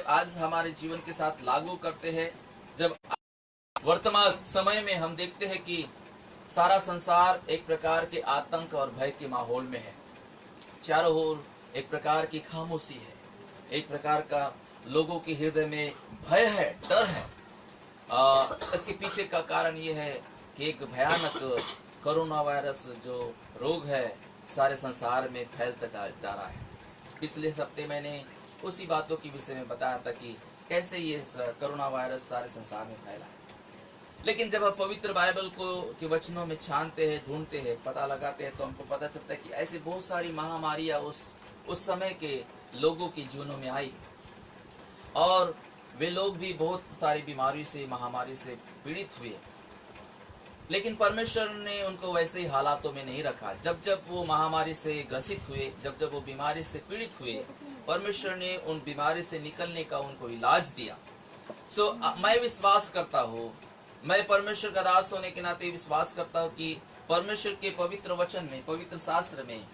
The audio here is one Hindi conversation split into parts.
आज हमारे जीवन के साथ लागू करते हैं। जब वर्तमान समय में हम देखते हैं कि सारा संसार एक प्रकार के आतंक और भय के माहौल में है, चारों ओर एक प्रकार की खामोशी है, एक प्रकार का लोगों के हृदय में भय है, डर है। इसके पीछे का कारण ये है कि एक भयानक कोरोना वायरस जो रोग है सारे संसार में फैलता जा रहा है। पिछले हफ्ते मैंने उसी बातों के विषय में बताया था कि कैसे ये कोरोना वायरस सारे संसार में फैला है। लेकिन जब हम पवित्र बाइबल को के वचनों में छानते हैं, ढूंढते हैं, पता लगाते हैं, तो हमको पता चलता है कि ऐसे बहुत सारी महामारियां उस समय के लोगों के जीवनों में आई और वे लोग भी बहुत सारी बीमारी से, महामारी से पीड़ित हुए। लेकिन परमेश्वर ने उनको वैसे ही हालातों में नहीं रखा। जब जब वो महामारी से ग्रसित हुए, जब जब वो बीमारी से पीड़ित हुए, परमेश्वर ने उन बीमारी से निकलने का उनको इलाज दिया। मैं विश्वास करता हूँ, मैं परमेश्वर का दास होने के नाते विश्वास करता हूँ कि परमेश्वर के पवित्र वचन में, पवित्र शास्त्र में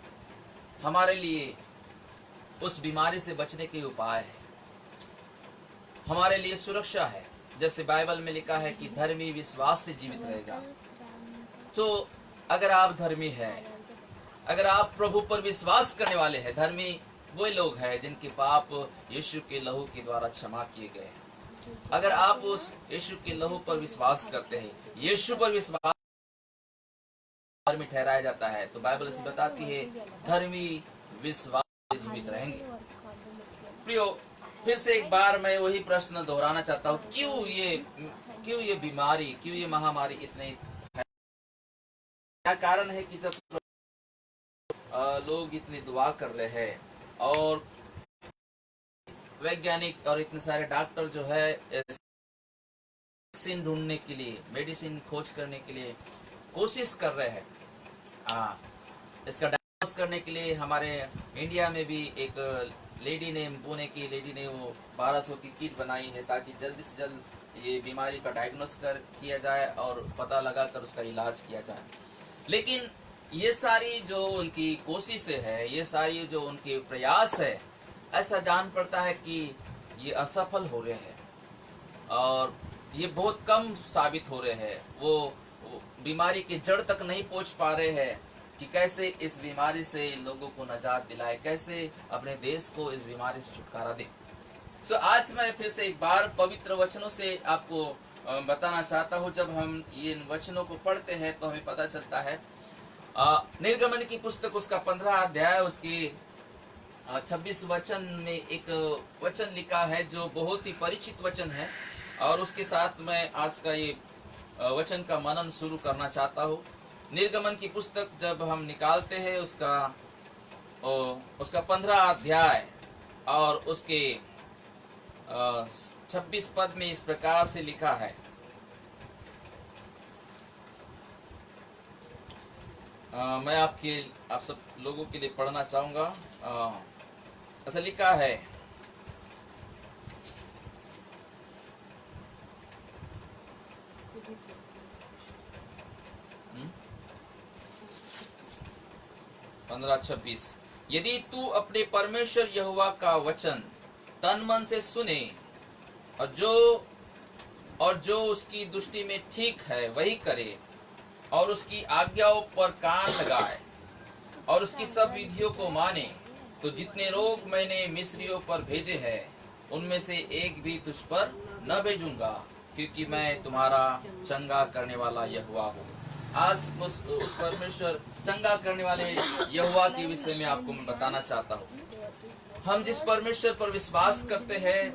हमारे लिए उस बीमारी से बचने के उपाय है, हमारे लिए सुरक्षा है। जैसे बाइबल में लिखा है कि धर्मी विश्वास से जीवित रहेगा। तो अगर आप धर्मी हैं, अगर आप प्रभु पर विश्वास करने वाले हैं, धर्मी वो लोग हैं जिनके पाप यीशु के लहू के द्वारा क्षमा किए गए हैं। अगर आप उस यीशु के लहू पर विश्वास करते हैं, यीशु पर विश्वास में ठहराया जाता है, तो बाइबल ऐसी बताती है धर्मी विश्वास से जीवित रहेंगे। प्रियो, फिर से एक बार मैं वही प्रश्न दोहराना चाहता हूँ, क्यों ये बीमारी, क्यों ये महामारी इतने, क्या कारण है कि जब लोग इतनी दुआ कर रहे हैं और वैज्ञानिक और इतने सारे डॉक्टर जो है मेडिसिन ढूंढने के लिए, मेडिसिन खोज करने के लिए कोशिश कर रहे हैं। इसका डायग्नोस करने के लिए हमारे इंडिया में भी एक लेडी ने, पुणे की लेडी ने वो 1200 की किट बनाई है ताकि जल्दी से जल्द ये बीमारी का डायग्नोस किया जाए और पता लगाकर उसका इलाज किया जाए। लेकिन ये सारी जो उनकी कोशिशें है, ये सारी जो उनके प्रयास है, ऐसा जान पड़ता है कि ये असफल हो रहे हैं और ये बहुत कम साबित हो रहे हैं। वो बीमारी के जड़ तक नहीं पहुंच पा रहे हैं कि कैसे इस बीमारी से लोगों को नजात दिलाए, कैसे अपने देश को इस बीमारी से छुटकारा दे। आज मैं फिर से एक बार पवित्र वचनों से आपको बताना चाहता हूँ। जब हम ये वचनों को पढ़ते हैं तो हमें पता चलता है, निर्गमन की पुस्तक उसका 15 अध्याय उसकी 26 वचन में एक वचन लिखा है जो बहुत ही परिचित वचन है और उसके साथ मैं आज का ये वचन का मनन शुरू करना चाहता हूँ। निर्गमन की पुस्तक जब हम निकालते हैं उसका 15 अध्याय और उसके 26 पद में इस प्रकार से लिखा है, मैं आप सब लोगों के लिए पढ़ना चाहूंगा। ऐसा लिखा है, पंद्रह 26, यदि तू अपने परमेश्वर यहोवा का वचन तन मन से सुने और जो उसकी दृष्टि में ठीक है वही करे और उसकी आज्ञाओं पर कान लगाए और उसकी सब विधियों को माने, तो जितने रोग मैंने मिस्रियों पर भेजे हैं उनमें से एक भी तुझ पर न भेजूंगा, क्योंकि मैं तुम्हारा चंगा करने वाला यहोवा हूँ। आज उस परमेश्वर चंगा करने वाले यहोवा के विषय में आपको मैं बताना चाहता हूँ। हम जिस परमेश्वर पर विश्वास करते हैं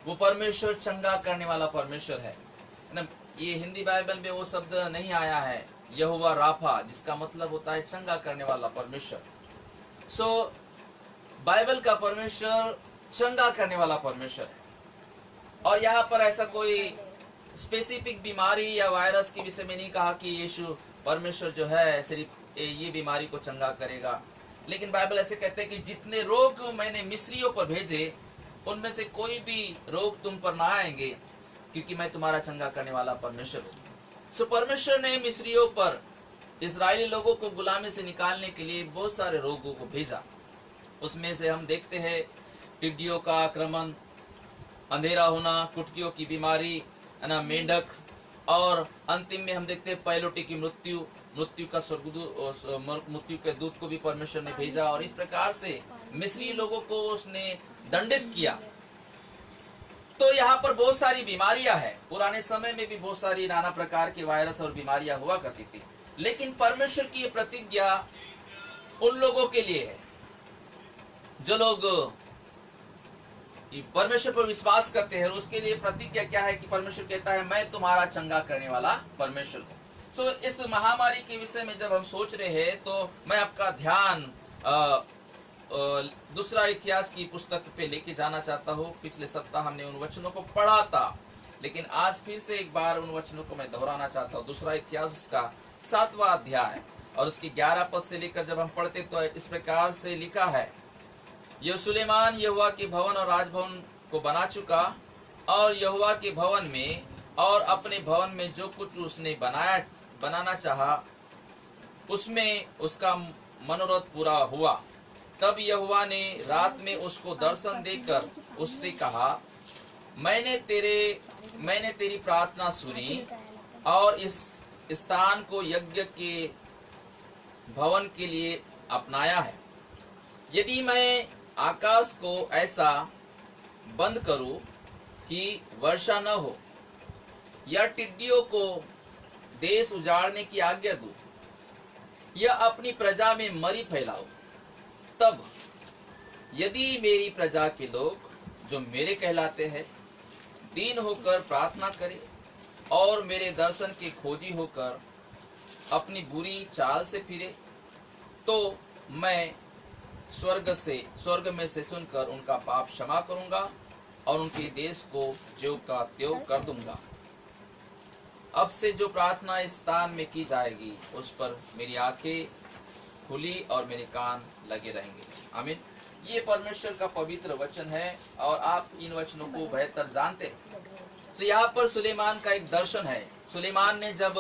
वो परमेश्वर चंगा करने वाला परमेश्वर है ना। ये हिंदी बाइबल में वो शब्द नहीं आया है यहोवा राफा, जिसका मतलब होता है चंगा करने वाला परमेश्वर। बाइबल का परमेश्वर चंगा करने वाला परमेश्वर है और यहाँ पर ऐसा कोई स्पेसिफिक बीमारी या वायरस के विषय में नहीं कहा कि यीशु परमेश्वर जो है सिर्फ ये बीमारी को चंगा करेगा। लेकिन बाइबल ऐसे कहते हैं कि जितने रोग मैंने मिस्रियों पर भेजे उनमें से कोई भी रोग तुम पर ना आएंगे, क्योंकि मैं तुम्हारा चंगा करने वाला परमेश्वर हूँ। परमेश्वर ने मिस्रियों पर इस्राएली लोगों को गुलामी से निकालने के लिए बहुत सारे रोगों को भेजा। उसमें से हम देखते हैं टिड्डियों का आक्रमण, अंधेरा होना, कुटकियों की बीमारी, है ना, मेंढक, और अंतिम में हम देखते हैं पैलोटी की मृत्यु, मृत्यु के दूत को भी परमेश्वर ने भेजा, और इस प्रकार से मिस्री लोगों को उसने दंडित किया। तो यहाँ पर बहुत सारी बीमारियां हैं। पुराने समय में भी बहुत सारी नाना प्रकार के वायरस और बीमारियां हुआ करती थी, लेकिन परमेश्वर की ये प्रतिज्ञा उन लोगों के लिए है जो लोग परमेश्वर पर विश्वास करते हैं। उसके लिए प्रतिज्ञा क्या है कि परमेश्वर कहता है मैं तुम्हारा चंगा करने वाला परमेश्वर हूँ। सो इस महामारी के विषय में जब हम सोच रहे हैं तो मैं आपका ध्यान दूसरा इतिहास की पुस्तक पे लेके जाना चाहता हूँ। पिछले सप्ताह हमने उन वचनों को पढ़ा था, लेकिन आज फिर से एक बार उन वचनों को मैं दोहराना चाहता हूँ। दूसरा इतिहास का 7वां अध्याय और उसकी 11 पद से लेकर जब हम पढ़ते तो इस प्रकार से लिखा है, यह सुलेमान यहोवा के भवन और राजभवन को बना चुका, और यहोवा के भवन में और अपने भवन में जो कुछ उसने बनाना चाहा उसमें उसका मनोरथ पूरा हुआ। तब यहोवा ने रात में उसको दर्शन देकर उससे कहा, मैंने तेरी प्रार्थना सुनी और इस स्थान को यज्ञ के भवन के लिए अपनाया है। यदि मैं आकाश को ऐसा बंद करूं कि वर्षा न हो, या टिड्डियों को देश उजाड़ने की आज्ञा दूं, या अपनी प्रजा में मरी फैलाऊं, तब यदि मेरी प्रजा के लोग जो मेरे कहलाते हैं दीन होकर प्रार्थना करें और मेरे दर्शन के खोजी होकर अपनी बुरी चाल से फिरे, तो मैं स्वर्ग में से सुनकर उनका पाप क्षमा करूंगा और उनके देश को ज्यों का त्यों कर दूंगा। अब से जो प्रार्थना इस स्थान में की जाएगी उस पर मेरी आंखें खुली और मेरे कान लगे रहेंगे। आमीन। ये परमेश्वर का पवित्र वचन है और आप इन वचनों को बेहतर जानते हैं। तो यहाँ पर सुलेमान का एक दर्शन है। सुलेमान ने जब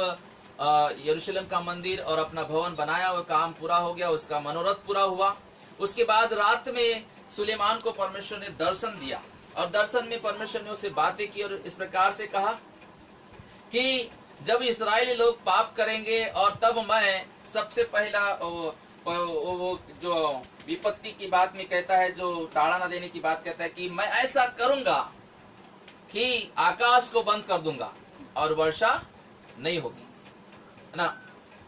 यरूशलेम का मंदिर और अपना भवन बनाया, वो काम पूरा हो गया, उसका मनोरथ पूरा हुआ। उसके बाद रात में सुलेमान को परमेश्वर ने दर्शन दिया और दर्शन में परमेश्वर ने उससे बातें की और इस प्रकार से कहा कि जब इस्राएली लोग पाप करेंगे और तब मैं सबसे पहला वो जो विपत्ति की बात में कहता है, जो ताड़ा न देने की बात कहता है कि मैं ऐसा करूंगा कि आकाश को बंद कर दूंगा और वर्षा नहीं होगी, है ना।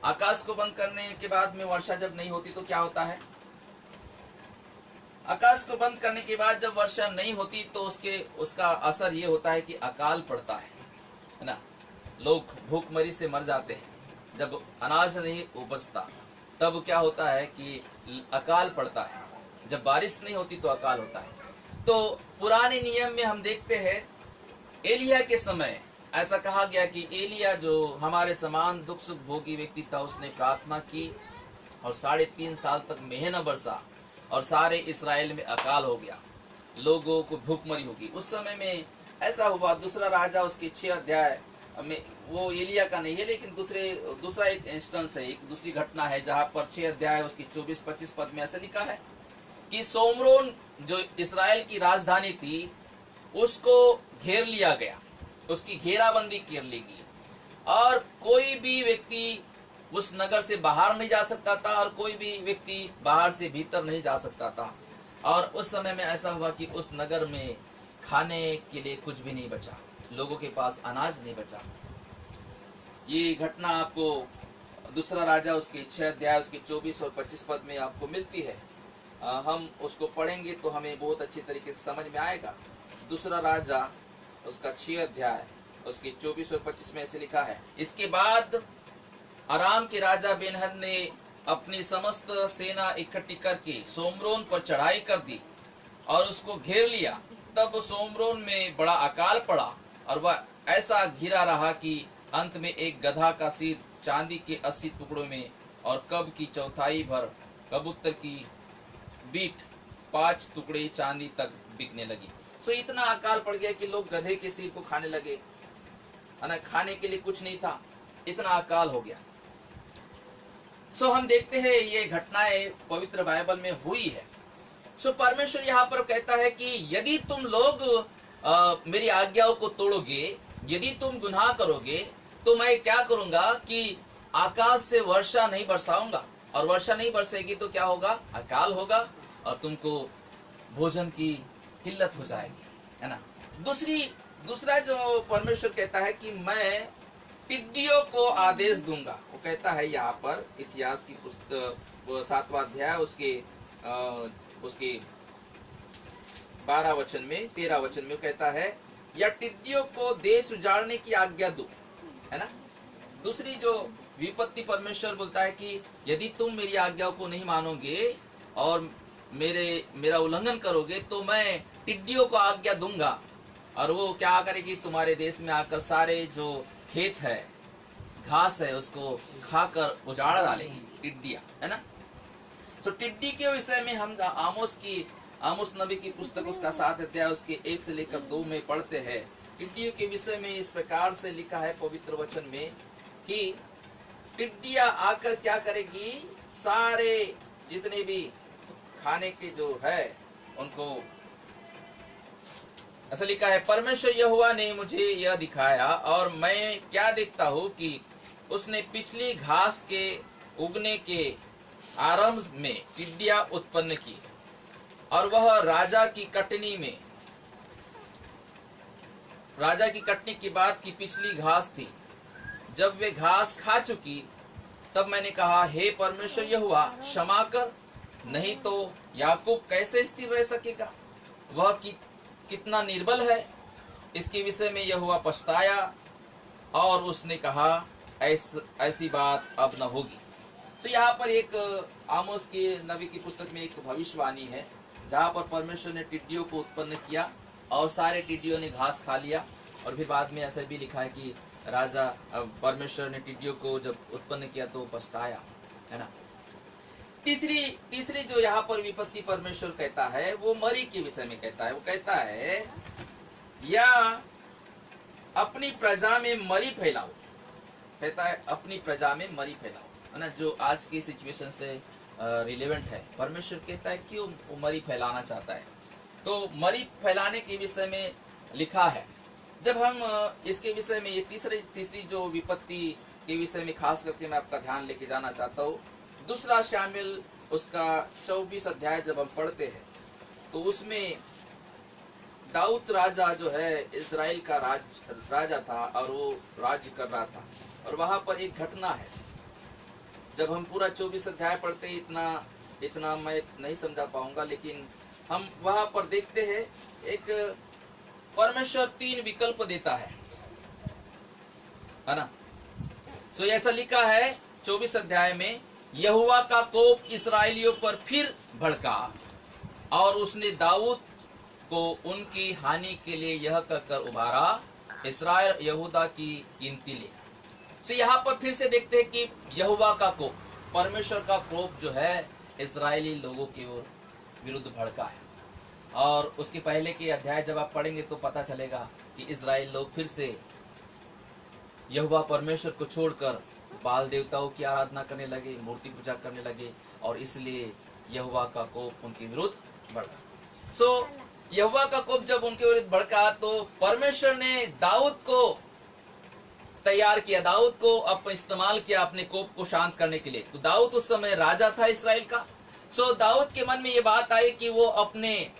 आकाश को बंद करने के बाद में वर्षा जब नहीं होती तो क्या होता है? आकाश को बंद करने के बाद जब वर्षा नहीं होती तो उसका असर ये होता है कि अकाल पड़ता है ना। लोग भूखमरी से मर जाते हैं। जब अनाज नहीं उपजता तब क्या होता है कि अकाल पड़ता है। जब बारिश नहीं होती तो अकाल होता है। तो पुराने नियम में हम देखते हैं एलिया के समय ऐसा कहा गया कि एलिया जो हमारे समान दुख सुख भोगी व्यक्ति था, उसने प्रार्थना की और 3.5 साल तक मेह न बरसा और सारे इस्राएल में अकाल हो गया, लोगों को भूखमरी होगी। उस समय में ऐसा हुआ। दूसरा राजा उसके 6 अध्याय में, वो एलिया का नहीं है लेकिन दूसरा एक इंस्टेंस है, एक दूसरी घटना है जहां पर 6 अध्याय उसकी 24-25 पद में ऐसा लिखा है कि सोमरोन जो इस्राएल की राजधानी थी उसको घेर लिया गया, उसकी घेराबंदी कर ली गई और कोई भी व्यक्ति उस नगर से बाहर नहीं जा सकता था और कोई भी व्यक्ति बाहर से भीतर नहीं जा सकता था। और उस समय में ऐसा हुआ कि उस नगर में खाने के लिए कुछ भी नहीं बचा, लोगों के पास अनाज नहीं बचा। ये घटना आपको दूसरा राजा उसके 6 अध्याय उसके 24 और 25 पद में आपको मिलती है। हम उसको पढ़ेंगे तो हमें बहुत अच्छी तरीके से समझ में आएगा। दूसरा राजा उसका 6 अध्याय उसके 24 और 25 में ऐसे लिखा है, इसके बाद अराम के राजा बेनहद ने अपनी समस्त सेना इकट्ठी करके सोमरोन पर चढ़ाई कर दी और उसको घेर लिया। तब सोमरोन में बड़ा अकाल पड़ा और वह ऐसा घिरा रहा कि अंत में एक गधा का सिर चांदी के 80 टुकड़ों में और कब की चौथाई भर कबूतर की बीट 5 टुकड़े चांदी तक बिकने लगी। सो इतना अकाल पड़ गया कि लोग गधे के सिर को खाने लगे, है ना। खाने के लिए कुछ नहीं था, इतना अकाल हो गया। सो हम देखते हैं ये घटनाएं पवित्र बाइबल में हुई है। सो परमेश्वर यहाँ पर कहता है कि यदि तुम लोग मेरी आज्ञाओं को तोड़ोगे, यदि तुम गुनाह करोगे, तो मैं क्या करूंगा कि आकाश से वर्षा नहीं बरसाऊंगा, और वर्षा नहीं बरसेगी तो क्या होगा, अकाल होगा, और तुमको भोजन की किल्लत हो जाएगी, है ना। दूसरा जो परमेश्वर कहता है कि मैं टिड्डियों को आदेश दूंगा। वो कहता है यहाँ पर इतिहास की पुस्तक 7वां अध्याय उसके 12 वचन में 13 वचन में कहता है, या टिड्डियों को देश उजाड़ने की आज्ञा दो, है ना। दूसरी जो विपत्ति परमेश्वर बोलता है कि यदि तुम मेरी आज्ञाओं को नहीं मानोगे और मेरा उल्लंघन करोगे, तो मैं टिड्डियों को आज्ञा दूंगा, और वो क्या करेगी, तुम्हारे देश में आकर सारे जो खेत है, घास है, उसको खाकर उजाड़ डालेगी, टिड्डियां, है ना। तो टिड्डी के विषय में हम आमोस नबी की पुस्तक उसका 7 अध्याय उसके 1 से लेकर 2 में पढ़ते हैं। टिड्डियों के विषय में इस प्रकार से लिखा है पवित्र वचन में कि टिड्डियां आकर क्या करेगी, सारे जितने भी खाने के जो है उनको, ऐसा लिखा है, परमेश्वर यहोवा ने मुझे यह दिखाया, और मैं क्या देखता हूँ कि उसने पिछली घास के उगने के आरंभ में टिड्डियां उत्पन्न की, और वह राजा की कटनी के बाद की पिछली घास थी। जब वे घास खा चुकी, तब मैंने कहा, हे परमेश्वर यहोवा, क्षमा कर, नहीं तो याकूब कैसे स्थिर रह सकेगा, वह कितना निर्बल है। इसके विषय में यहोवा पछताया, और उसने कहा, ऐसी बात अब न होगी। तो यहाँ पर एक आमोस के नबी की पुस्तक में एक भविष्यवाणी है, जहाँ पर परमेश्वर ने टिड्डियों को उत्पन्न किया, और सारे टिड्डियों ने घास खा लिया, और फिर बाद में ऐसा भी लिखा है कि परमेश्वर ने टिड्डियों को जब उत्पन्न किया तो पछताया, है ना। तीसरी जो यहाँ पर विपत्ति परमेश्वर कहता है, वो मरी के विषय में कहता है। वो कहता है, या अपनी प्रजा में मरी फैलाओ, कहता है अपनी प्रजा में मरी फैलाओ, है ना, जो आज की सिचुएशन से रिलेवेंट है। परमेश्वर कहता है क्यों वो मरी फैलाना चाहता है, तो मरी फैलाने के विषय में लिखा है। जब हम इसके विषय में ये तीसरी जो विपत्ति के विषय में खास करके मैं आपका ध्यान लेके जाना चाहता हूँ, 2 शामिल उसका 24 अध्याय जब हम पढ़ते हैं, तो उसमें दाऊद राजा जो है इजराइल का राजा था, और वो राज्य कर रहा था, और वहां पर एक घटना है। जब हम पूरा 24 अध्याय पढ़ते हैं, इतना मैं नहीं समझा पाऊंगा, लेकिन हम वहां पर देखते हैं एक परमेश्वर 3 विकल्प देता है ना। तो ऐसा लिखा है 24 अध्याय में, यहोवा का कोप इस्राएलियों पर फिर भड़का, और उसने दाऊद को उनकी हानि के लिए यह कहकर उभारा, इस्राएल यहूदा की गिनती ले। तो यहाँ पर फिर से देखते हैं कि यहोवा का कोप, परमेश्वर का कोप जो है इस्राएली लोगों की ओर विरुद्ध भड़का है। और उसके पहले के अध्याय जब आप पढ़ेंगे तो पता चलेगा कि इस्राएल लोग फिर से यहोवा परमेश्वर को छोड़कर बाल देवताओं की आराधना करने लगे, मूर्ति पूजा करने लगे, और इसलिए यहोवा का कोप उनके विरुद्ध भड़का। सो यहोवा का कोप जब उनके विरुद्ध भड़का, तो परमेश्वर ने दाऊद को तैयार किया, दाऊद को इस्तेमाल किया अपने कोप को शांत करने के लिए। तो दाऊद उस समय राजा था इस्राएल का। सो दाऊद के मन में ये बात आई कि वो अपने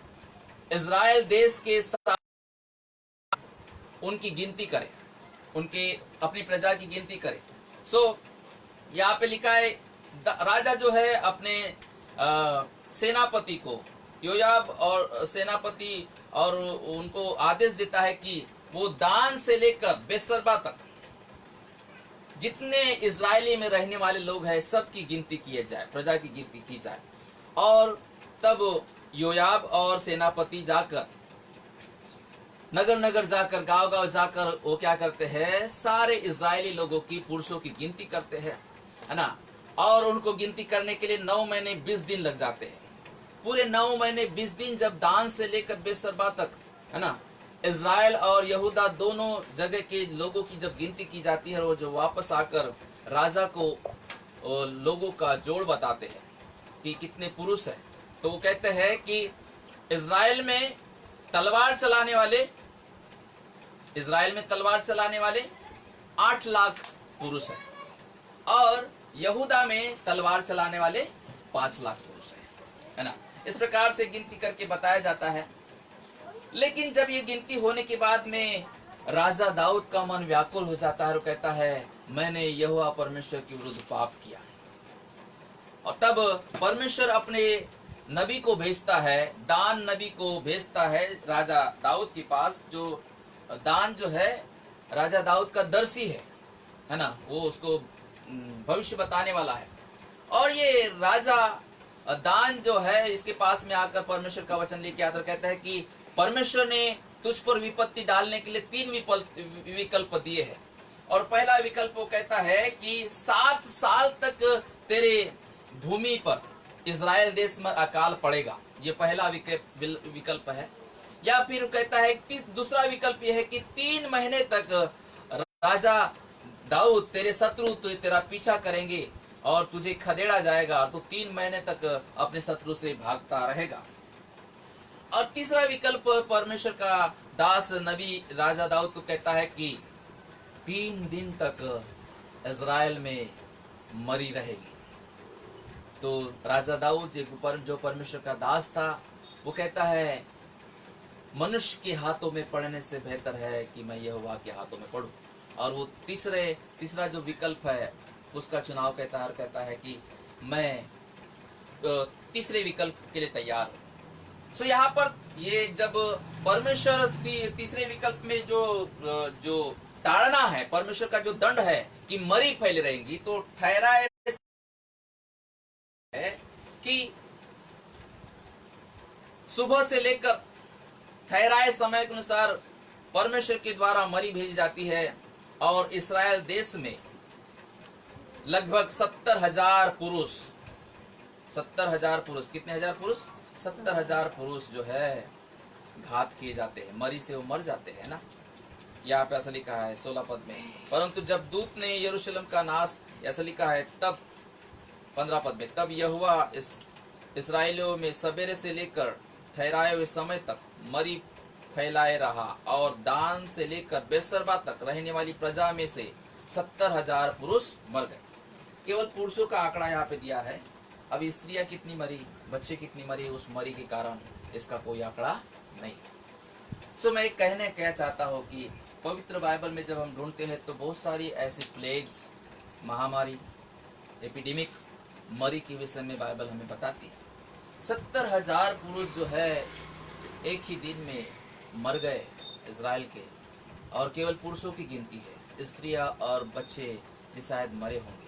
इस्राएल देश के साथ उनकी गिनती करे, उनके अपनी प्रजा की गिनती करे। सो यहाँ पे लिखा है, राजा जो है अपने सेनापति को, योयाब और सेनापति, और उनको आदेश देता है कि वो दान से लेकर बेसरबा तक जितने इजरायली में रहने वाले लोग हैं सबकी गिनती की जाए, प्रजा की गिनती की जाए। और तब योयाब और सेनापति जाकर नगर नगर जाकर, गांव गांव जाकर वो क्या करते हैं, सारे इजरायली लोगों की, पुरुषों की गिनती करते हैं, है ना। और उनको गिनती करने के लिए 9 महीने 20 दिन लग जाते हैं। पूरे 9 महीने 20 दिन जब दान से लेकर बेसरबा तक, है ना, इजराइल और यहूदा दोनों जगह के लोगों की जब गिनती की जाती है, वो जो वापस आकर राजा को लोगों का जोड़ बताते हैं कि कितने पुरुष हैं, तो वो कहते हैं कि इजराइल में तलवार चलाने वाले इजराइल में तलवार चलाने वाले 8 लाख पुरुष हैं और यहूदा में तलवार चलाने वाले 5 लाख पुरुष हैं, है ना। इस प्रकार से गिनती करके बताया जाता है। लेकिन जब ये गिनती होने के बाद में राजा दाऊद का मन व्याकुल हो जाता है और कहता है मैंने यहोवा परमेश्वर के विरुद्ध पाप किया। और तब परमेश्वर अपने नबी को भेजता है, दान नबी को भेजता है राजा दाऊद के पास। जो दान जो है राजा दाऊद का दर्शी है ना, वो उसको भविष्य बताने वाला है। और ये राजा दान जो है इसके पास में आकर परमेश्वर का वचन लेके आता, कहता है कि परमेश्वर ने तुझ पर विपत्ति डालने के लिए 3 विकल्प दिए हैं। और पहला विकल्प वो कहता है कि 7 साल तक तेरे भूमि पर इजराइल देश में अकाल पड़ेगा, ये पहला विकल्प है। या फिर कहता है कि दूसरा विकल्प यह है कि 3 महीने तक राजा दाऊद तेरे शत्रु तेरा पीछा करेंगे और तुझे खदेड़ा जाएगा और तू 3 महीने तक अपने शत्रु से भागता रहेगा। और तीसरा विकल्प परमेश्वर का दास नबी राजा दाऊद को कहता है कि 3 दिन तक इजराइल में मरी रहेगी। तो राजा दाऊद जो परमेश्वर का दास था वो कहता है मनुष्य के हाथों में पड़ने से बेहतर है कि मैं यहोवा के हाथों में पड़ूं। और वो तीसरा जो विकल्प है उसका चुनाव कहता है कि मैं तीसरे विकल्प के लिए तैयार हूं। सो यहाँ पर ये जब परमेश्वर तीसरे विकल्प में जो ताड़ना है, परमेश्वर का जो दंड है कि मरी फैली रहेंगी, तो ठहराए है कि सुबह से लेकर ठहराए समय के अनुसार परमेश्वर के द्वारा मरी भेजी जाती है। और इस्राएल देश में लगभग 70,000 पुरुष, 70,000 पुरुष, कितने हजार पुरुष? 70,000 पुरुष जो है घात किए जाते हैं, मरी से वो मर जाते हैं ना। यहाँ पे ऐसा लिखा है 16 पद में, परंतु जब दूत ने यरूशलेम का नाश, ऐसा लिखा है तब 15 पद में, तब यहोवा इस्राएलियों में सवेरे से लेकर ठहराए हुए समय तक मरी फैलाए रहा और दान से लेकर बेसरबा तक रहने वाली प्रजा में से 70,000 पुरुष मर गए। केवल पुरुषों का आंकड़ा यहाँ पे दिया है। अब स्त्रियां कितनी मरी, बच्चे कितनी मरी, उस मरी के कारण इसका कोई आंकड़ा नहीं। सो मैं क्या चाहता हूँ कि पवित्र बाइबल में जब हम ढूंढते हैं तो बहुत सारी ऐसी प्लेग्स, महामारी, एपिडेमिक, मरी के विषय में बाइबल हमें बताती है। 70,000 पुरुष जो है एक ही दिन में मर गए इजराइल के, और केवल पुरुषों की गिनती है, स्त्रियां और बच्चे भी शायद मरे होंगे।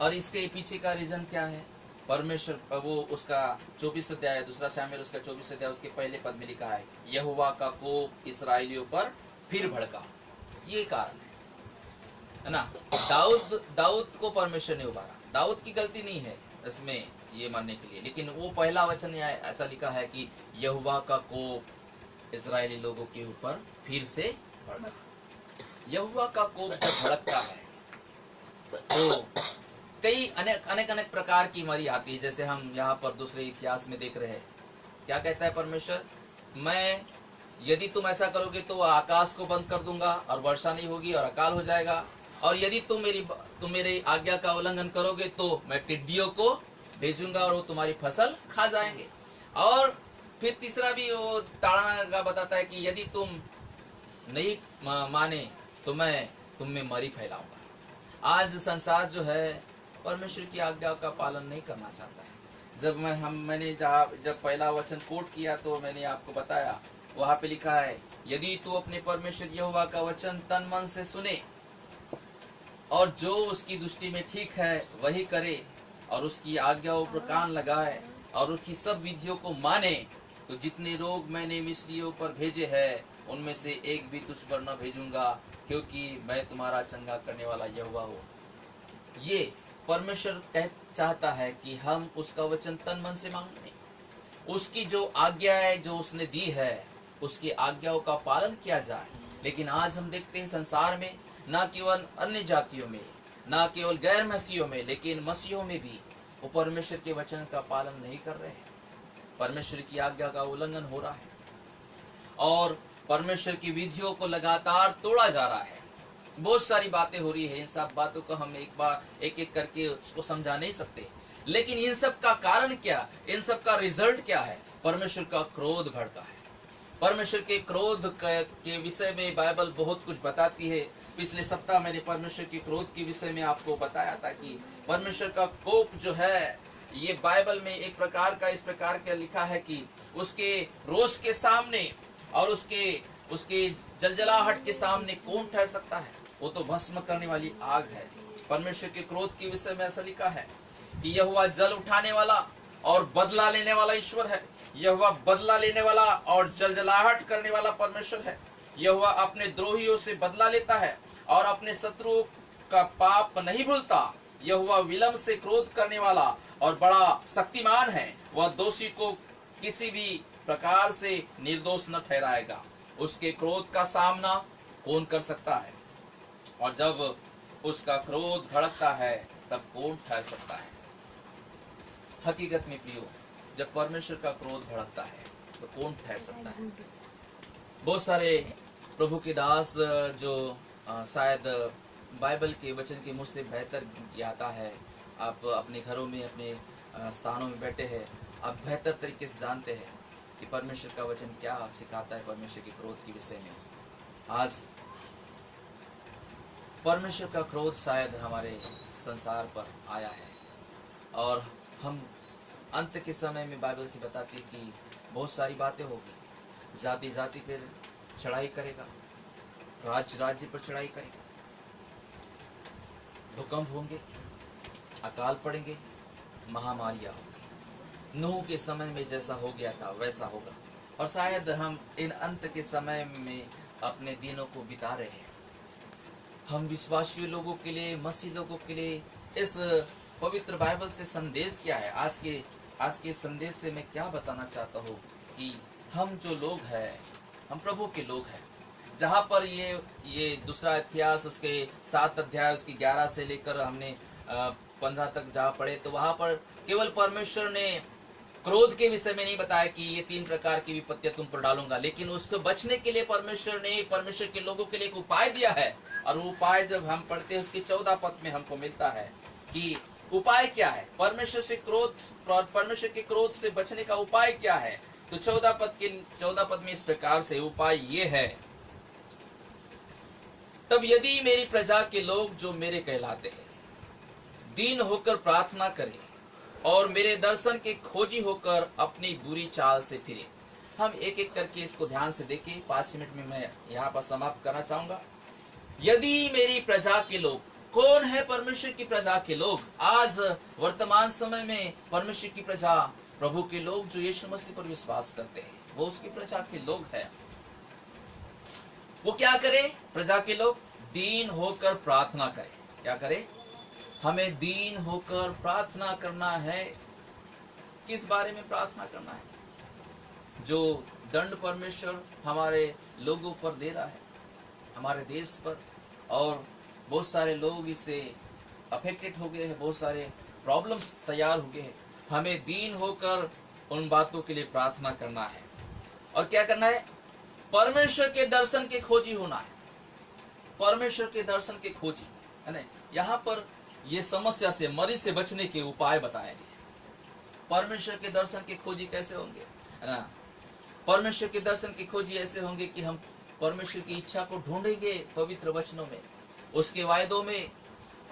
और इसके पीछे का रीजन क्या है? परमेश्वर वो उसका 24 अध्याय, दूसरा शामिल उसका 24 अध्याय, उसके पहले पद में लिखा है यहोवा का कोप इस्राएलियों पर फिर भड़का। ये कारण है ना। दाऊद को परमेश्वर ने उबारा, दाऊद की गलती नहीं है इसमें ये मरने के लिए, लेकिन वो पहला वचन ऐसा लिखा है कि यहोवा का कोप इजरायली लोगों के ऊपर फिर से भड़का। यहोवा का कोप जब भड़कता है तो कई अनेक प्रकार की मरी आती है। जैसे हम यहाँ पर दूसरे इतिहास में देख रहे हैं, क्या कहता है परमेश्वर, मैं यदि तुम ऐसा करोगे तो आकाश को बंद कर दूंगा और वर्षा नहीं होगी और अकाल हो जाएगा, और यदि तुम मेरी आज्ञा का उल्लंघन करोगे तो मैं टिड्डियों को भेजूंगा और वो तुम्हारी फसल खा जाएंगे। और फिर तीसरा भी वो ताड़ना का बताता है कि यदि तुम नहीं माने तो मैं तुम में मरी फैलाऊंगा। आज संसार जो है परमेश्वर की आज्ञा का पालन नहीं करना चाहता है। मैंने जब पहला वचन कोट किया तो मैंने आपको बताया, वहां पे लिखा है यदि तू अपने परमेश्वर यहोवा का वचन तन मन से सुने और जो उसकी दृष्टि में ठीक है वही करे और उसकी आज्ञाओं पर कान लगाए और उसकी सब विधियों को माने, तो जितने रोग मैंने मिस्रियों पर भेजे हैं उनमें से एक भी तुझ पर न भेजूंगा, क्योंकि मैं तुम्हारा चंगा करने वाला यहोवा हूँ। ये परमेश्वर चाहता है कि हम उसका वचन तन मन से मांगे, उसकी जो आज्ञा है जो उसने दी है उसकी आज्ञाओं का पालन किया जाए। लेकिन आज हम देखते हैं संसार में, न केवल अन्य जातियों में, न केवल गैर मसीहों में, लेकिन मसीहों में भी वो परमेश्वर के वचन का पालन नहीं कर रहे हैं। परमेश्वर की आज्ञा का उल्लंघन हो रहा है और परमेश्वर की विधियों को लगातार तोड़ा जा रहा है। बहुत सारी बातें हो रही है, इन सब बातों को हम एक एक करके उसको समझा नहीं सकते, लेकिन इन सब का कारण क्या, इन सब का रिजल्ट क्या है? परमेश्वर का क्रोध भड़का है। परमेश्वर के क्रोध के विषय में बाइबल बहुत कुछ बताती है। पिछले सप्ताह मैंने परमेश्वर के क्रोध के विषय में आपको बताया था कि परमेश्वर का कोप जो है, ये बाइबल में एक प्रकार का इस प्रकार का लिखा है कि उसके रोष के सामने और उसके जलजलाहट के सामने कौन ठहर सकता है? वो तो भस्म करने वाली आग है। परमेश्वर के क्रोध के विषय में ऐसा लिखा है कि यहोवा जल उठाने वाला और बदला लेने वाला ईश्वर है। यहोवा बदला लेने वाला और जलजलाहट करने वाला परमेश्वर है। यहोवा अपने द्रोहियों से बदला लेता है और अपने शत्रुओं का पाप नहीं भूलता। यहोवा विलंब से क्रोध करने वाला और बड़ा शक्तिमान है। वह दोषी को किसी भी प्रकार से निर्दोष न ठहराएगा। उसके क्रोध का सामना कौन कर सकता है? और जब उसका क्रोध भड़कता है तब कौन ठहर सकता है? हकीकत में प्रियो, जब परमेश्वर का क्रोध भड़कता है तो कौन ठहर सकता है? बहुत सारे प्रभु के दास जो शायद बाइबल के वचन के मुझसे बेहतर ज्ञाता है, आप अपने घरों में अपने स्थानों में बैठे हैं, आप बेहतर तरीके से जानते हैं कि परमेश्वर का वचन क्या सिखाता है परमेश्वर के क्रोध के विषय में। आज परमेश्वर का क्रोध शायद हमारे संसार पर आया है और हम अंत के समय में बाइबल से बताती है कि बहुत सारी बातें होगी। जाति जाति पर चढ़ाई करेगा, राज्य राज्य पर चढ़ाई करेगा, भूकंप होंगे, अकाल पड़ेंगे, महामारियां होंगी। नूह के समय में जैसा हो गया था वैसा होगा। और शायद हम इन अंत के समय में अपने दिनों को बिता रहे हैं। हम विश्वासी लोगों के लिए, मसीह लोगों के लिए इस पवित्र बाइबल से संदेश क्या है? आज के संदेश से मैं क्या बताना चाहता हूँ कि हम जो लोग हैं, हम प्रभु के लोग हैं। जहाँ पर ये दूसरा इतिहास उसके 7 अध्याय उसकी 11 से लेकर हमने 15 तक जहाँ पढ़े, तो वहाँ पर केवल परमेश्वर ने क्रोध के विषय में नहीं बताया कि ये 3 प्रकार की विपत्तियां तुम पर डालूंगा, लेकिन उसको बचने के लिए परमेश्वर ने परमेश्वर के लोगों के लिए एक उपाय दिया है। और वो उपाय जब हम पढ़ते हैं उसके 14 पद में हमको मिलता है कि उपाय क्या है, परमेश्वर के क्रोध से बचने का उपाय क्या है। तो 14 पद में इस प्रकार से उपाय ये है, तब यदि मेरी प्रजा के लोग जो मेरे कहलाते हैं दीन होकर प्रार्थना करें और मेरे दर्शन के खोजी होकर अपनी बुरी चाल से फिरे। हम एक एक करके इसको ध्यान से देखें। 5 मिनट में मैं यहाँ पर समाप्त करना चाहूंगा। यदि मेरी प्रजा के लोग, कौन है परमेश्वर की प्रजा के लोग? आज वर्तमान समय में परमेश्वर की प्रजा, प्रभु के लोग जो यीशु मसीह पर विश्वास करते हैं, वो उसकी प्रजा के लोग हैं। वो क्या करे? प्रजा के लोग दीन होकर प्रार्थना करें। क्या करे? हमें दीन होकर प्रार्थना करना है। किस बारे में प्रार्थना करना है? जो दंड परमेश्वर हमारे लोगों पर दे रहा है, हमारे देश पर, और बहुत सारे लोग इससे अफेक्टेड हो गए हैं, बहुत सारे प्रॉब्लम्स तैयार हो गए हैं। हमें दीन होकर उन बातों के लिए प्रार्थना करना है। और क्या करना है? परमेश्वर के दर्शन के खोजी होना है। परमेश्वर के दर्शन के खोजी है ना। यहाँ पर ये समस्या से, मरी से बचने के उपाय बताए गए। परमेश्वर के दर्शन के खोजी कैसे होंगे, है ना? परमेश्वर के दर्शन के खोजी ऐसे होंगे कि हम परमेश्वर की इच्छा को ढूंढेंगे पवित्र वचनों में, उसके वायदों में।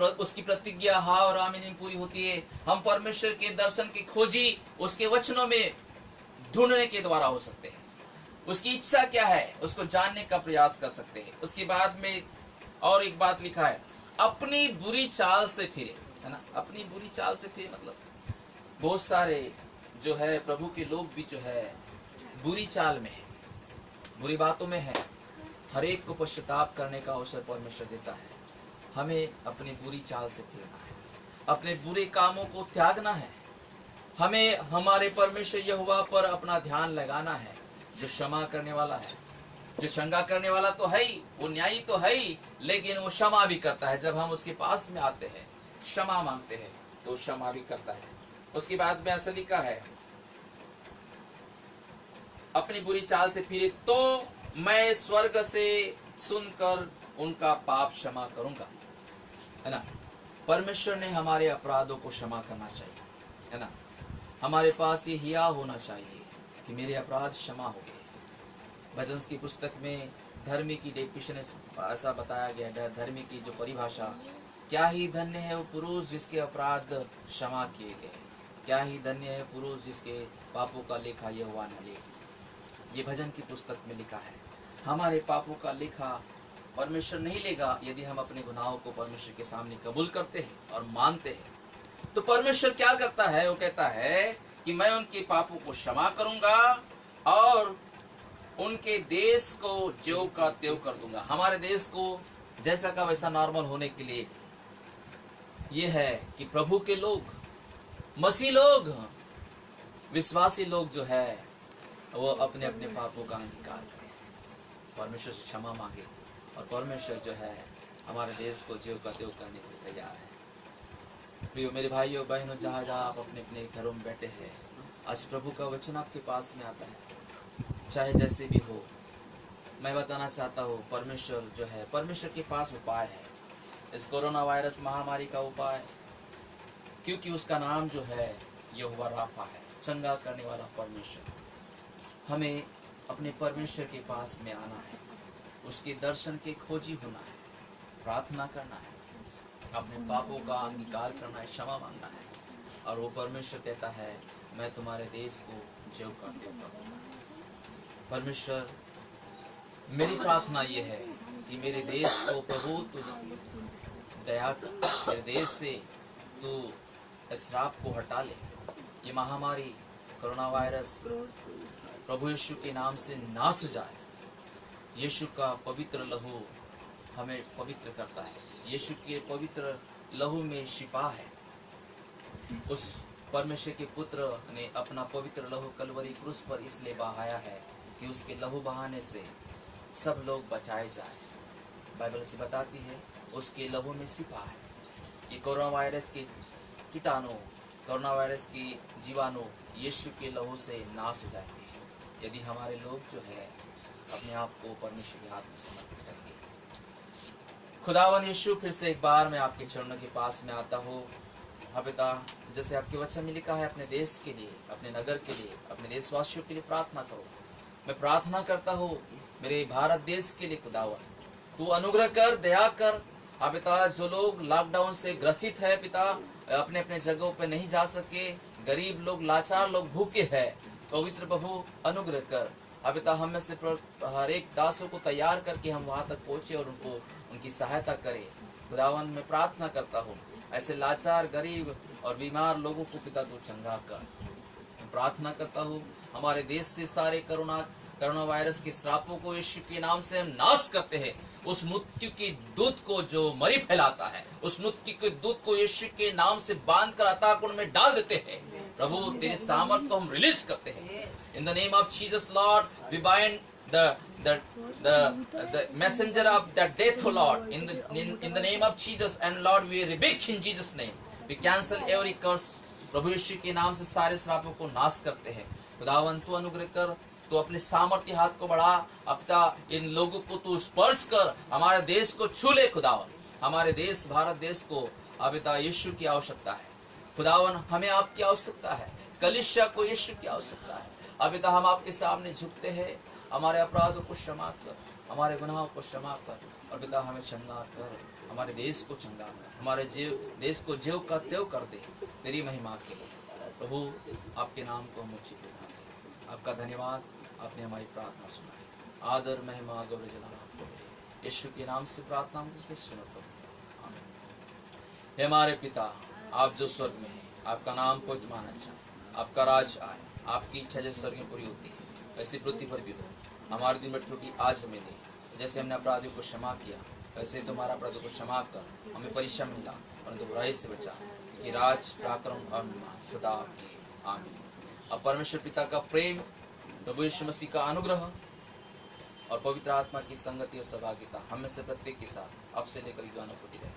उसकी प्रतिज्ञा हाँ और आमीन में पूरी होती है। हम परमेश्वर के दर्शन की खोजी उसके वचनों में ढूंढने के द्वारा हो सकते हैं। उसकी इच्छा क्या है उसको जानने का प्रयास कर सकते हैं। उसके बाद में और एक बात लिखा है, अपनी बुरी चाल से फिरे, है ना। अपनी बुरी चाल से फिरे मतलब बहुत सारे जो है प्रभु के लोग भी जो है बुरी चाल में है, बुरी बातों में है। हर एक को पश्चाताप करने का अवसर परमेश्वर देता है। हमें अपनी बुरी चाल से फिरना है, अपने बुरे कामों को त्यागना है। हमें हमारे परमेश्वर यहोवा पर अपना ध्यान लगाना है, जो क्षमा करने वाला है, जो चंगा करने वाला तो है ही, वो न्यायी तो है ही, लेकिन वो क्षमा भी करता है। जब हम उसके पास में आते हैं, क्षमा मांगते हैं, तो क्षमा भी करता है। उसके बाद में ऐसा लिखा है, अपनी बुरी चाल से फिरे तो मैं स्वर्ग से सुनकर उनका पाप क्षमा करूंगा, है ना। परमेश्वर ने हमारे अपराधों को क्षमा करना चाहिए, है ना। हमारे पास ये हिया होना चाहिए कि मेरे अपराध क्षमा हो गए। भजन की पुस्तक में धर्मी की डेफिनेशन ऐसा बताया गया, धर्मी की जो परिभाषा, क्या ही धन्य है वो पुरुष जिसके अपराध क्षमा किए गए, क्या ही धन्य है पुरुष जिसके पापों का लेखा यहोवा न ले। ये भजन की पुस्तक में लिखा है। हमारे पापों का लेखा परमेश्वर नहीं लेगा यदि हम अपने गुनाहों को परमेश्वर के सामने कबूल करते हैं और मानते हैं। तो परमेश्वर क्या करता है, वो कहता है कि मैं उनके पापों को क्षमा करूंगा और उनके देश को ज्यों का त्यों कर दूंगा। हमारे देश को जैसा का वैसा नॉर्मल होने के लिए ये है कि प्रभु के लोग, मसीह लोग, विश्वासी लोग जो है वो अपने अपने पापों का अंगीकार करें, परमेश्वर से क्षमा मांगे और परमेश्वर जो है हमारे देश को ज्यों का त्यों करने के लिए तैयार है। प्रियो मेरे भाइयों बहनों, जहाँ जहाँ आप अपने अपने घरों में बैठे हैं, आज प्रभु का वचन आपके पास में आता है। चाहे जैसे भी हो, मैं बताना चाहता हूँ परमेश्वर जो है, परमेश्वर के पास उपाय है इस कोरोना वायरस महामारी का उपाय, क्योंकि उसका नाम जो है यहोवा राफा है, चंगा करने वाला परमेश्वर। हमें अपने परमेश्वर के पास में आना है, उसके दर्शन के खोजी होना है, प्रार्थना करना है, अपने पापों का अंगीकार करना है, क्षमा मांगना है। और वो परमेश्वर कहता है मैं तुम्हारे देश को ज्यों का त्यों कर दूंगा। परमेश्वर, मेरी प्रार्थना ये है कि मेरे देश को प्रभु तू दया कर, मेरे देश से तू इस श्राप को हटा ले। ये महामारी कोरोना वायरस प्रभु यीशु के नाम से नाश हो जाए। यीशु का पवित्र लहू हमें पवित्र करता है। यीशु के पवित्र लहू में शिफा है। उस परमेश्वर के पुत्र ने अपना पवित्र लहू कलवरी क्रूस पर इसलिए बहाया है कि उसके लहू बहाने से सब लोग बचाए जाए। बाइबल से बताती है उसके लहू में शिफा है। ये कोरोना वायरस के कीटाणु, कोरोना वायरस की जीवाणु यीशु के लहू से नाश हो जाएंगे यदि हमारे लोग जो है अपने आप को परमेश्वर के हाथ में समर्पित करेंगे। खुदावन यीशु, फिर से एक बार मैं आपके चरणों के पास में आता हूँ। हाँ पिता, जैसे आपके वचन में लिखा है, अपने देश के लिए, अपने नगर के लिए, अपने देशवासियों के लिए प्रार्थना करो। मैं प्रार्थना करता हूँ मेरे भारत देश के लिए खुदावन, तू अनुग्रह कर, दया कर। हाँ पिता, जो लोग लॉकडाउन से ग्रसित है पिता, अपने अपने जगहों पे नहीं जा सके, गरीब लोग, लाचार लोग भूखे हैं, पवित्र प्रभु अनुग्रह कर। हाँ पिता, हम में से हर एक दासों को तैयार करके हम वहां तक पहुंचे और उनको उनकी सहायता करें। खुदावन, मैं प्रार्थना करता हूँ ऐसे लाचार, गरीब और बीमार लोगों को पिता तू चंगा कर। मैं प्रार्थना करता हूँ हमारे देश से सारे कोरोना वायरस के श्रापों को यीशु के नाम से हम नाश करते हैं। उस मृत्यु की दूत को जो मरी फैलाता है, उस मृत्यु के दूत को यीशु के नाम से बांध कर अताकुंड में डाल देते हैं। प्रभु, तेरे सामर्थ को हम रिलीज करते हैं। In the name of Jesus Lord, we bind the messenger of the death, O Lord, in the name of Jesus, and Lord, we rebuke in Jesus name, we cancel every curse। प्रभु यीशु के नाम से सारे श्रापों को नाश करते हैं। खुदावन, तू अनुग्रह कर, तू अपने सामर्थ्य हाथ को बढ़ा, अब इन लोगों को तू स्पर्श कर, हमारे देश को छू ले। खुदावन, हमारे देश, भारत देश को अब यीशु की आवश्यकता है। खुदावन, हमें आपकी आवश्यकता है, कलीसिया को यीशु की आवश्यकता है। अब हम आपके सामने झुकते हैं, हमारे अपराधों को क्षमा कर, हमारे गुनाहों को क्षमा कर, और पिता हमें चंगा कर, हमारे देश को चंगा कर, हमारे देश को ज्यों का त्यों कर दे, तेरी महिमा के लिए। प्रभु, आपके नाम को हम उच्च करते, आपका धन्यवाद, आपने हमारी प्रार्थना सुना। आदर, महिमा, गौरव जलाल आपको दे। यीशु के नाम से प्रार्थना सुनो प्रभु, आमीन। हे हमारे पिता, आप जो स्वर्ग में हैं, आपका नाम पवित्र माना जाए, आपका राज आए, आपकी इच्छा जैसे स्वर्ग में पूरी होती है वैसे पृथ्वी पर भी हो। हमारे दिन में त्रुटि आज हमें दे, जैसे हमने अपराधियों को क्षमा किया वैसे तुम्हारा अपराधों को क्षमा कर। हमें परीक्षा में मिला परंतु बुराई से बचा, क्योंकि राज, पराक्रम और महिमा सदा आपकी, आमीन। अब परमेश्वर पिता का प्रेम, प्रभु यीशु मसीह का अनुग्रह और पवित्र आत्मा की संगति और सहभागिता हम में से प्रत्येक के साथ अब से लेकर युगानुपति रहे।